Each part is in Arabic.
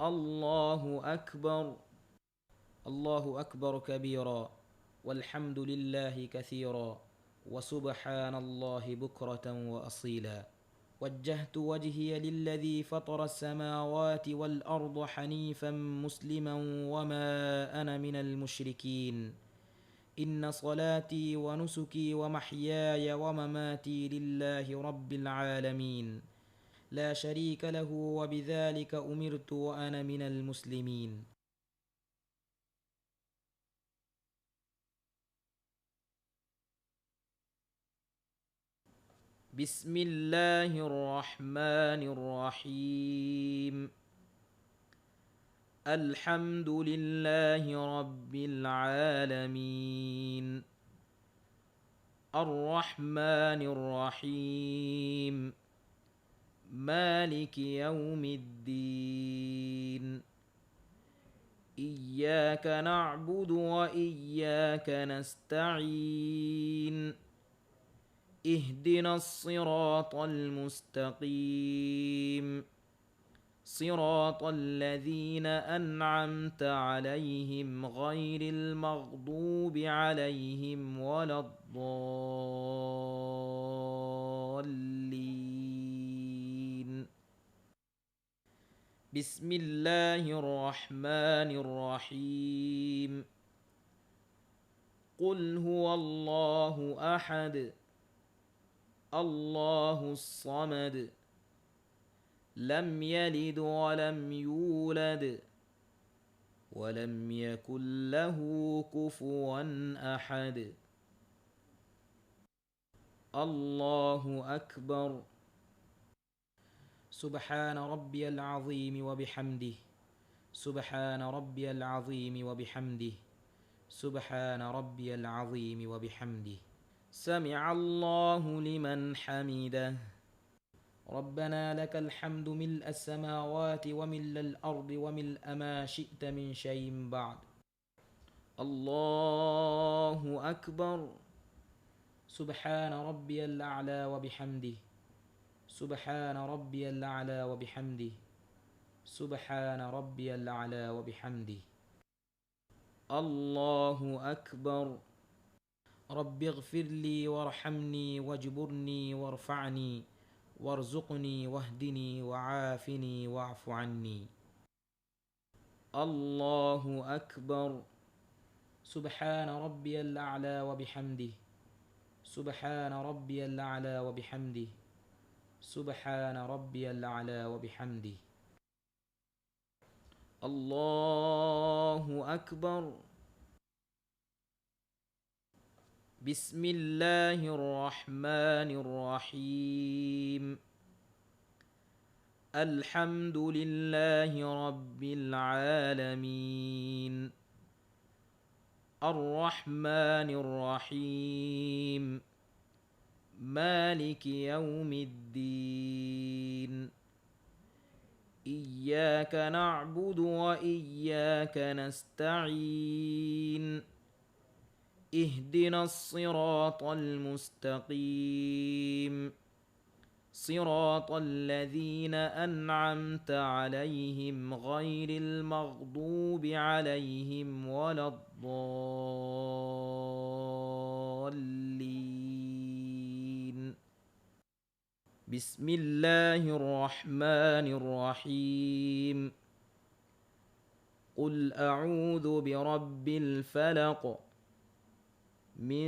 الله أكبر. الله أكبر كبيرا، والحمد لله كثيرا، وسبحان الله بكرة وأصيلا. وجهت وجهي للذي فطر السماوات والأرض حنيفا مسلما وما أنا من المشركين. إن صلاتي ونسكي ومحياي ومماتي لله رب العالمين لا شريك له، وبذلك أمرت وأنا من المسلمين. بسم الله الرحمن الرحيم. الحمد لله رب العالمين. الرحمن الرحيم. مالك يوم الدين. إياك نعبد وإياك نستعين. اهدنا الصراط المستقيم، صراط الذين أنعمت عليهم غير المغضوب عليهم ولا الضالين. بسم الله الرحمن الرحيم. قل هو الله أحد، الله الصمد، لم يلد ولم يولد ولم يكن له كفوا أحد. الله أكبر. سبحان ربي العظيم وبحمده. سبحان ربي العظيم وبحمده. سبحان ربي العظيم وبحمده. سمع الله لمن حمده. ربنا لك الحمد ملء السماوات وملء الأرض وملء ما شئت من شيء بعد. الله أكبر. سبحان ربي الأعلى وبحمده. سبحان ربي الأعلى وبحمده. سبحان ربي الأعلى وبحمده. الله أكبر. رب اغفر لي وارحمني واجبرني وارفعني وارزقني واهدني وعافني واعف عني. الله أكبر. سبحان ربي الأعلى وبحمده. سبحان ربي الأعلى وبحمده. سبحان ربي الأعلى وبحمده. الله أكبر. بسم الله الرحمن الرحيم. الحمد لله رب العالمين. الرحمن الرحيم. مالك يوم الدين. إياك نعبد وإياك نستعين. اهدنا الصراط المستقيم، صراط الذين أنعمت عليهم غير المغضوب عليهم ولا الضالين. بسم الله الرحمن الرحيم. قل أعوذ برب الفلق من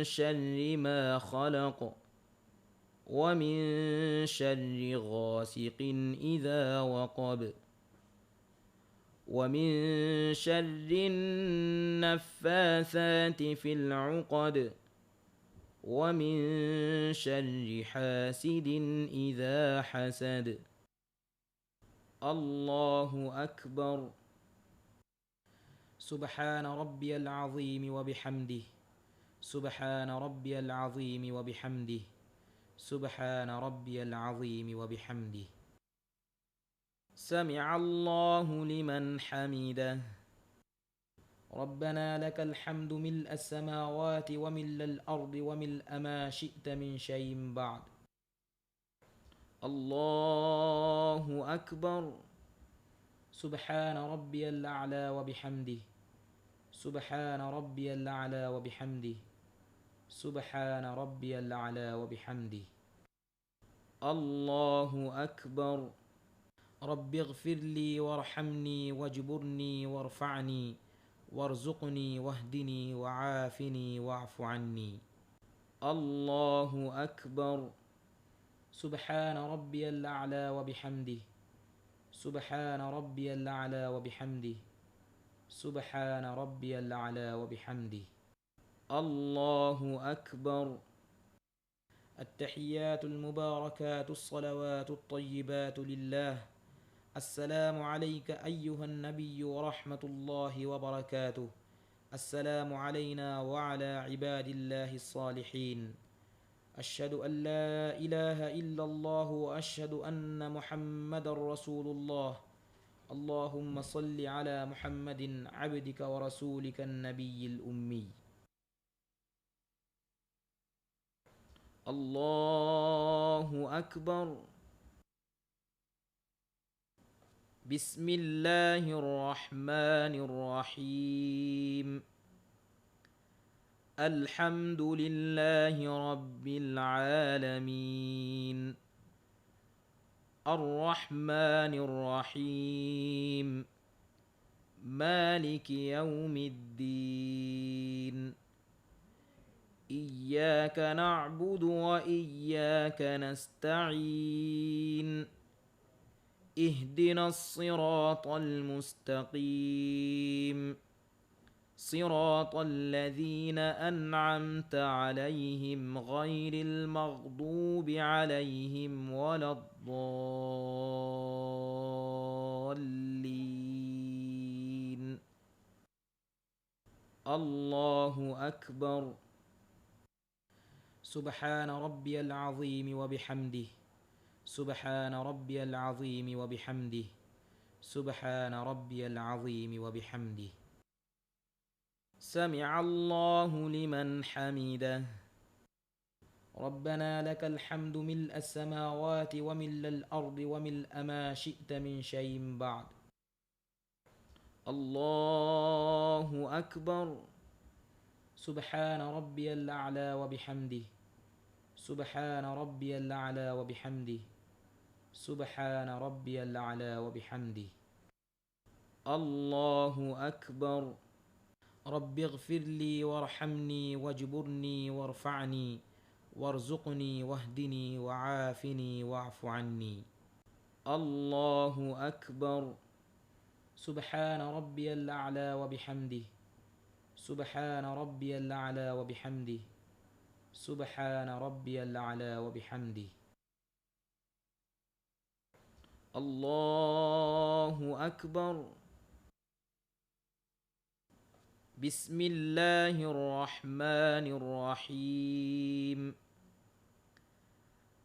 شر ما خلق ومن شر غاسق إذا وقب ومن شر النفاثات في العقد ومن شر حاسد إذا حسد. الله أكبر. سبحان ربي العظيم وبحمده. سبحان ربي العظيم وبحمده. سبحان ربي العظيم وبحمده. سمع الله لمن حمده. ربنا لك الحمد ملء السماوات وملء الأرض وملء ما شئت من شيء بعد. الله أكبر. سبحان ربي الأعلى وبحمده سبحان ربي الأعلى وبحمده سبحان ربي الأعلى وبحمده الله أكبر رب اغفر لي وارحمني واجبرني وارفعني وارزقني واهدني وعافني واعف عني الله أكبر سبحان ربي الأعلى وبحمده سبحان ربي الأعلى وبحمده سبحان ربي الأعلى وبحمده الله أكبر التحيات المباركات الصلوات الطيبات لله السلام عليك أيها النبي ورحمة الله وبركاته السلام علينا وعلى عباد الله الصالحين أشهد أن لا إله إلا الله وأشهد أن محمد رسول الله اللهم صل على محمد عبدك ورسولك النبي الأمي الله أكبر بسم الله الرحمن الرحيم الحمد لله رب العالمين الرحمن الرحيم مالك يوم الدين إياك نعبد وإياك نستعين اهدنا الصراط المستقيم صراط الذين أنعمت عليهم غير المغضوب عليهم ولا الضالين الله أكبر سبحان ربي العظيم وبحمده سبحان ربي العظيم وبحمده سبحان ربي العظيم وبحمده سمع الله لمن حمده ربنا لك الحمد ملء السماوات وملء الأرض وملء ما شئت من شيء بعد الله أكبر سبحان ربي الأعلى وبحمده سبحان ربي الأعلى وبحمده سبحان ربي الأعلى وبحمده الله أكبر رب اغفر لي وارحمني واجبرني وارفعني وارزقني واهدني وعافني واعف عني الله أكبر سبحان ربي الأعلى وبحمده سبحان ربي الأعلى وبحمده سبحان ربي الأعلى وبحمده الله أكبر بسم الله الرحمن الرحيم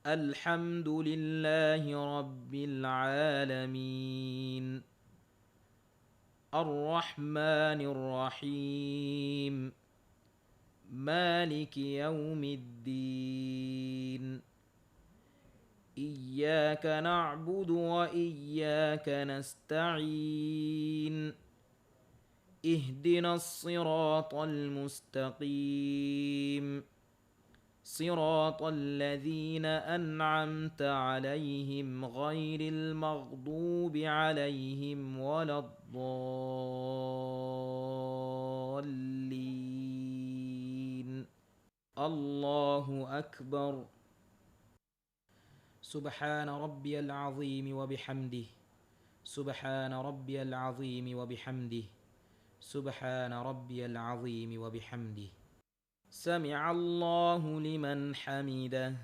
الحمد لله رب العالمين الرحمن الرحيم مالك يوم الدين إياك نعبد وإياك نستعين اهدنا الصراط المستقيم صراط الذين أنعمت عليهم غير المغضوب عليهم ولا الضالين الله أكبر سبحان ربي العظيم وبحمده سبحان ربي العظيم وبحمده سبحان ربي العظيم وبحمده سمع الله لمن حمده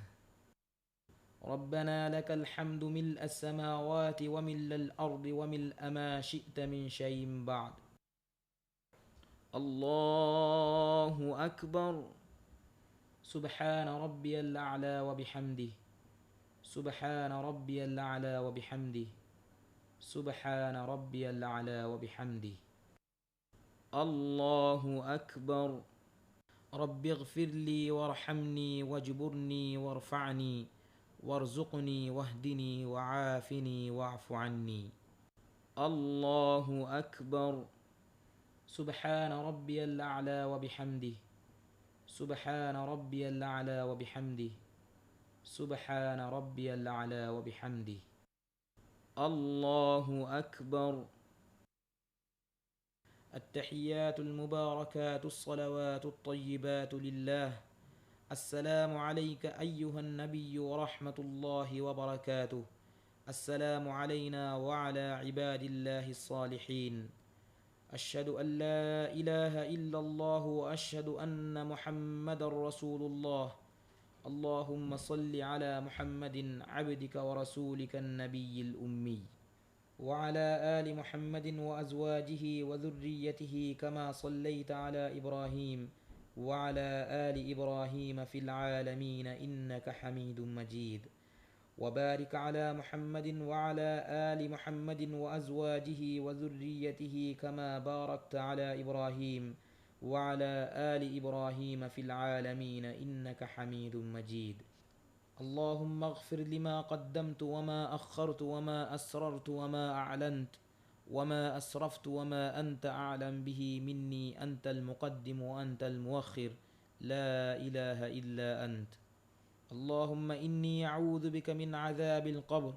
ربنا لك الحمد ملء السماوات وملء الأرض وملء ما شئت من شيء بعد الله أكبر سبحان ربي الأعلى وبحمده سبحان ربي الأعلى وبحمده سبحان ربي الأعلى وبحمده الله أكبر رب اغفر لي وارحمني واجبرني وارفعني وارزقني واهدني وعافني واعف عني الله أكبر. سبحان ربي الأعلى وبحمده. سبحان ربي الأعلى وبحمده. سبحان ربي الأعلى وبحمده. الله أكبر. التحيات المباركات الصلوات الطيبات لله. السلام عليك أيها النبي ورحمة الله وبركاته. السلام علينا وعلى عباد الله الصالحين. أشهد أن لا إله إلا الله وأشهد أن محمدا رسول الله. اللهم صل على محمد عبدك ورسولك النبي الأمي، وعلى آل محمد وأزواجه وذريته كما صليت على إبراهيم وعلى آل إبراهيم في العالمين إنك حميد مجيد. وبارك على محمد وعلى آل محمد وأزواجه وذريته كما باركت على إبراهيم وعلى آل إبراهيم في العالمين إنك حميد مجيد. اللهم اغفر لما قدمت وما أخرت وما أسررت وما أعلنت وما أسرفت وما أنت أعلم به مني. أنت المقدم وأنت المؤخر، لا إله إلا أنت. اللهم إني أعوذ بك من عذاب القبر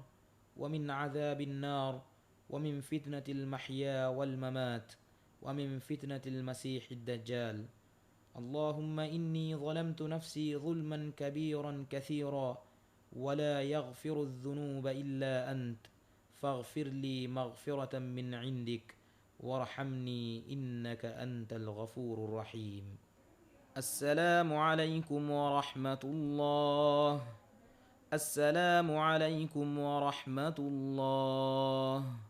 ومن عذاب النار ومن فتنة المحيا والممات ومن فتنة المسيح الدجال. اللهم إني ظلمت نفسي ظلما كبيرا كثيرا ولا يغفر الذنوب إلا أنت، فاغفر لي مغفرة من عندك وارحمني إنك أنت الغفور الرحيم. السلام عليكم ورحمة الله. السلام عليكم ورحمة الله.